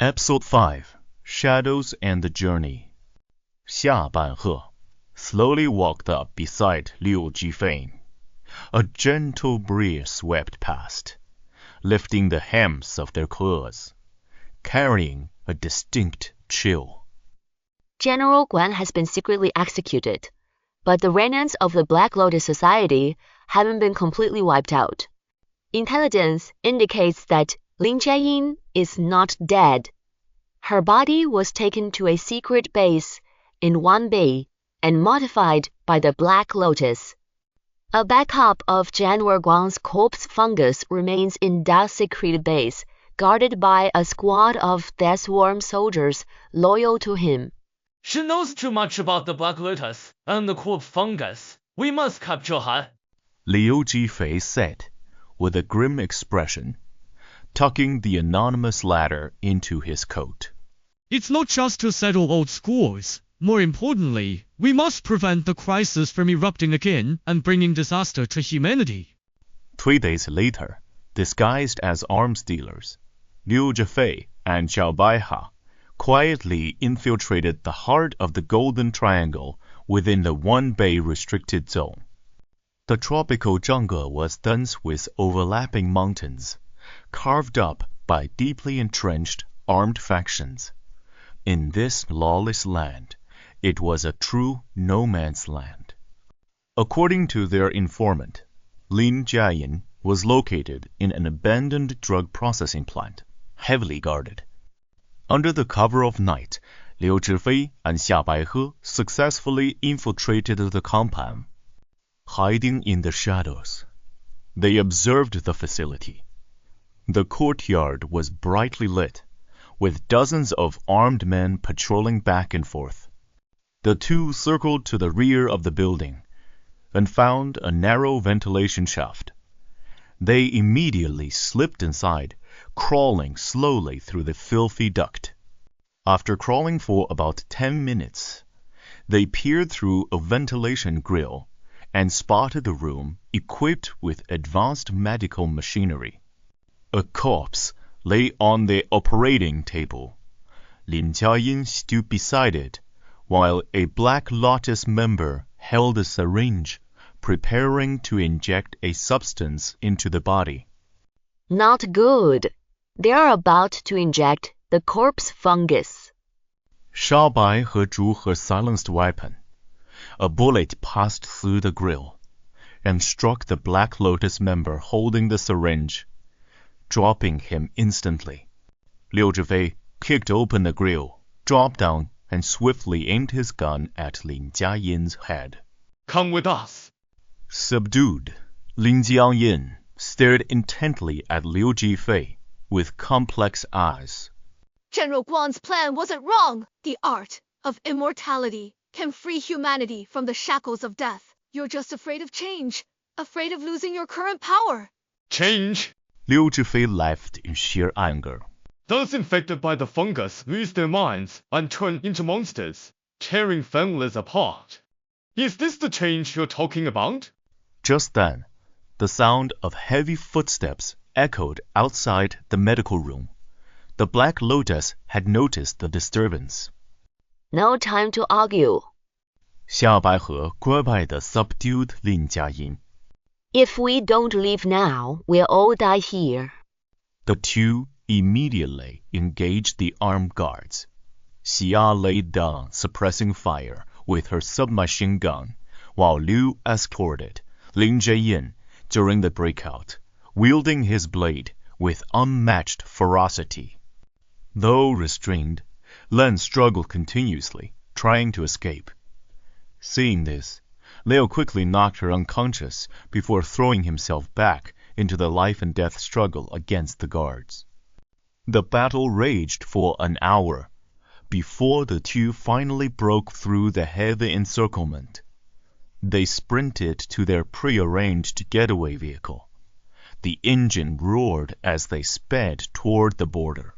Episode 5 Shadows and the Journey 下半鹤 slowly walked up beside Liu Jifei. A gentle breeze swept past, lifting the hems of their clothes, carrying a distinct chill. General Guan has been secretly executed, but the remnants of the Black Lotus Society haven't been completely wiped out. Intelligence indicates that Lin Jiayin is not dead. Her body was taken to a secret base in Wanbei and modified by the Black Lotus. A backup of General Guan's corpse fungus remains in that secret base, guarded by a squad of deathworm soldiers loyal to him. She knows too much about the Black Lotus and the corpse fungus. We must capture her, Liu Jifei said, with a grim expression, tucking the anonymous letter into his coat. It's not just to settle old scores. More importantly, we must prevent the crisis from erupting again and bringing disaster to humanity. 3 days later, disguised as arms dealers, Liu Jifei and Zhao Baiha quietly infiltrated the heart of the Golden Triangle within the Wanbei restricted zone. The tropical jungle was dense with overlapping mountains, carved up by deeply entrenched armed factions. In this lawless land, it was a true no-man's land. According to their informant, Lin Jiayin was located in an abandoned drug processing plant, heavily guarded. Under the cover of night, Liu Zhifei and Xia Baihe successfully infiltrated the compound. Hiding in the shadows, they observed the facility. The courtyard was brightly lit, with dozens of armed men patrolling back and forth. The two circled to the rear of the building and found a narrow ventilation shaft. They immediately slipped inside, crawling slowly through the filthy duct. After crawling for about 10 minutes, they peered through a ventilation grill and spotted a room equipped with advanced medical machinery. A corpse lay on the operating table. Lin Jiayin stood beside it, while a Black Lotus member held a syringe, preparing to inject a substance into the body. Not good. They are about to inject the corpse fungus. Shao Baihe drew her silenced weapon. A bullet passed through the grill and struck the Black Lotus member holding the syringe, dropping him instantly. Liu Zhifei kicked open the grill, dropped down, and swiftly aimed his gun at Lin Jiayin's head. Come with us. Subdued, Lin Jiayin stared intently at Liu Jifei with complex eyes. General Guan's plan wasn't wrong. The art of immortality can free humanity from the shackles of death. You're just afraid of change, afraid of losing your current power. Change? Liu Zhifei laughed in sheer anger. Those infected by the fungus lose their minds and turn into monsters, tearing families apart. Is this the change you're talking about? Just then, the sound of heavy footsteps echoed outside the medical room. The Black Lotus had noticed the disturbance. No time to argue. 夏白河乖乖地 subdued Lin Jiayin. If we don't leave now, we'll all die here. The two immediately engaged the armed guards. Xia laid down suppressing fire with her submachine gun, while Liu escorted Lin Jiayin during the breakout, wielding his blade with unmatched ferocity. Though restrained, Lin struggled continuously, trying to escape. Seeing this, Liu quickly knocked her unconscious before throwing himself back into the life-and-death struggle against the guards. The battle raged for an hour, before the two finally broke through the heavy encirclement. They sprinted to their prearranged getaway vehicle. The engine roared as they sped toward the border.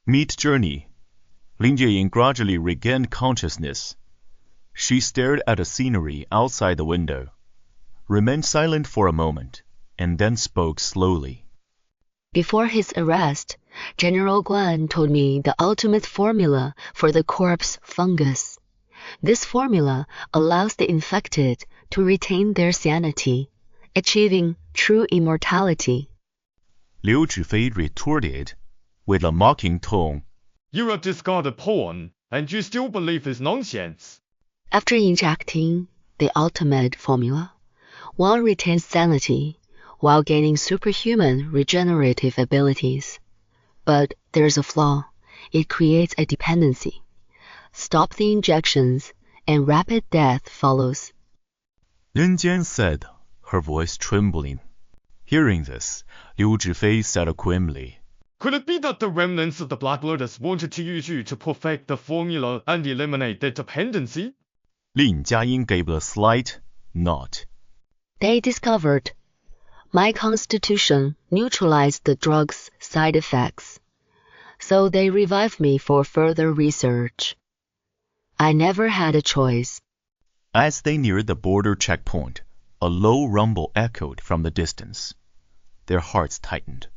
Mid-journey, Lin Jiayin gradually regained consciousness. She stared at the scenery outside the window, remained silent for a moment, and then spoke slowly. Before his arrest, General Guan told me the ultimate formula for the corpse fungus. This formula allows the infected to retain their sanity, achieving true immortality. Liu Zhifei retorted with a mocking tone. You're a discarded pawn, and you still believe it's nonsense. After injecting the ultimate formula, one retains sanity while gaining superhuman regenerative abilities. But there's a flaw. It creates a dependency. Stop the injections, and rapid death follows. Lin Jiayin said, her voice trembling. Hearing this, Liu Zhifei said grimly, Could it be that the remnants of the Black Lotus wanted to use you to perfect the formula and eliminate their dependency? Lin Jiayin gave a slight nod. They discovered my constitution neutralized the drug's side effects, so they revived me for further research. I never had a choice. As they neared the border checkpoint, a low rumble echoed from the distance. Their hearts tightened.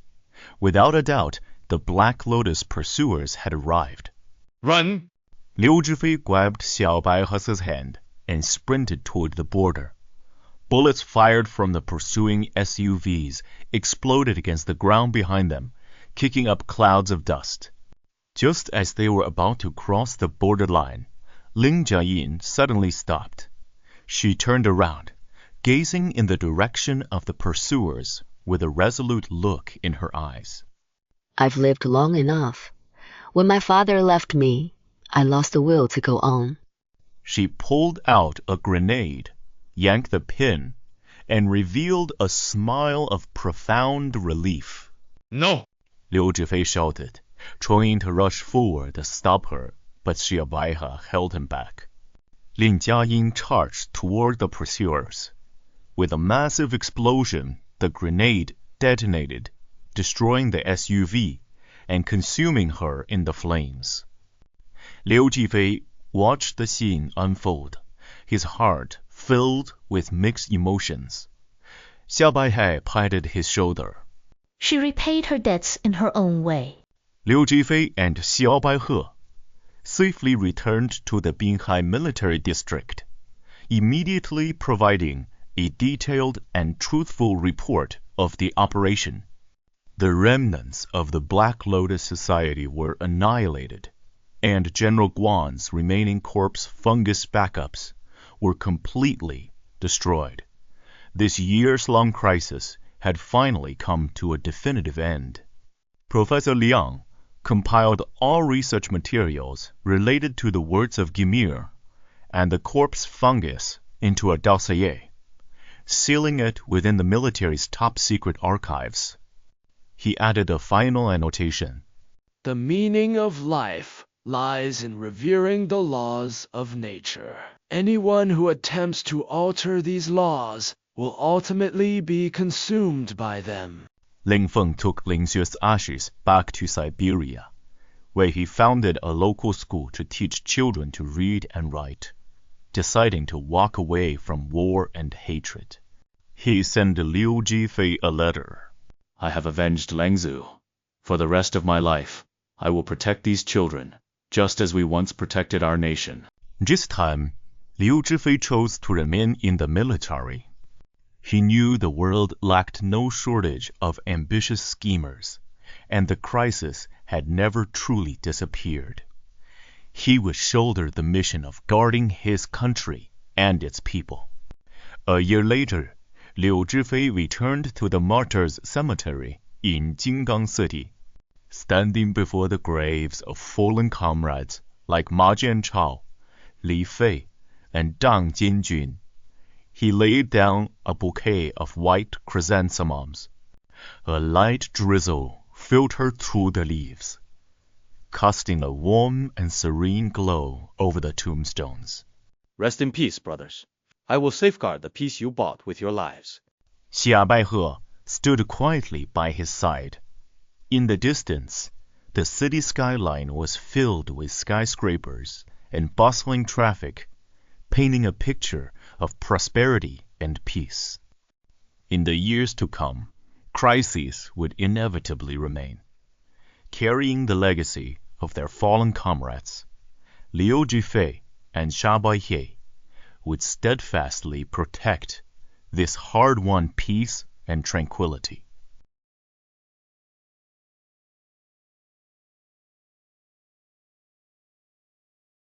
Without a doubt, the Black Lotus pursuers had arrived. Run! Liu Zhifei grabbed Xiao Baihe's hand and sprinted toward the border. Bullets fired from the pursuing SUVs exploded against the ground behind them, kicking up clouds of dust. Just as they were about to cross the borderline, Lin Jiayin suddenly stopped. She turned around, gazing in the direction of the pursuers with a resolute look in her eyes. I've lived long enough. When my father left me, I lost the will to go on. She pulled out a grenade, yanked the pin, and revealed a smile of profound relief. No! Liu Zhifei shouted, trying to rush forward to stop her, but Xiao Baihe held him back. Lin Jiayin charged toward the pursuers. With a massive explosion, the grenade detonated, destroying the SUV and consuming her in the flames. Liu Zhifei watched the scene unfold, his heart filled with mixed emotions. Xiao Baihe patted his shoulder. She repaid her debts in her own way. Liu Zhifei and Xiao Baihe safely returned to the Binhai military district, immediately providing a detailed and truthful report of the operation. The remnants of the Black Lotus Society were annihilated, and General Guan's remaining corpse fungus backups were completely destroyed. This years-long crisis had finally come to a definitive end. Professor Liang compiled all research materials related to the words of Gimir and the corpse fungus into a dossier, sealing it within the military's top-secret archives. He added a final annotation. The meaning of life lies in revering the laws of nature. Anyone who attempts to alter these laws will ultimately be consumed by them. Ling Feng took Ling Xue's ashes back to Siberia, where he founded a local school to teach children to read and write, deciding to walk away from war and hatred. He sent Liu Zhifei a letter. I have avenged Lengzu. For the rest of my life, I will protect these children, just as we once protected our nation. This time, Liu Zhifei chose to remain in the military. He knew the world lacked no shortage of ambitious schemers, and the crisis had never truly disappeared. He would shoulder the mission of guarding his country and its people. A year later, Liu Zhifei returned to the Martyrs' Cemetery in Jinggang City. Standing before the graves of fallen comrades like Ma Jianchao, Li Fei, and Dang Jinjun, he laid down a bouquet of white chrysanthemums. A light drizzle filtered through the leaves, casting a warm and serene glow over the tombstones. Rest in peace, brothers. I will safeguard the peace you bought with your lives. Xia Baihe stood quietly by his side. In the distance, the city skyline was filled with skyscrapers and bustling traffic, painting a picture of prosperity and peace. In the years to come, crises would inevitably remain. Carrying the legacy of their fallen comrades, Liu Jifei and Sha Baihe would steadfastly protect this hard-won peace and tranquility.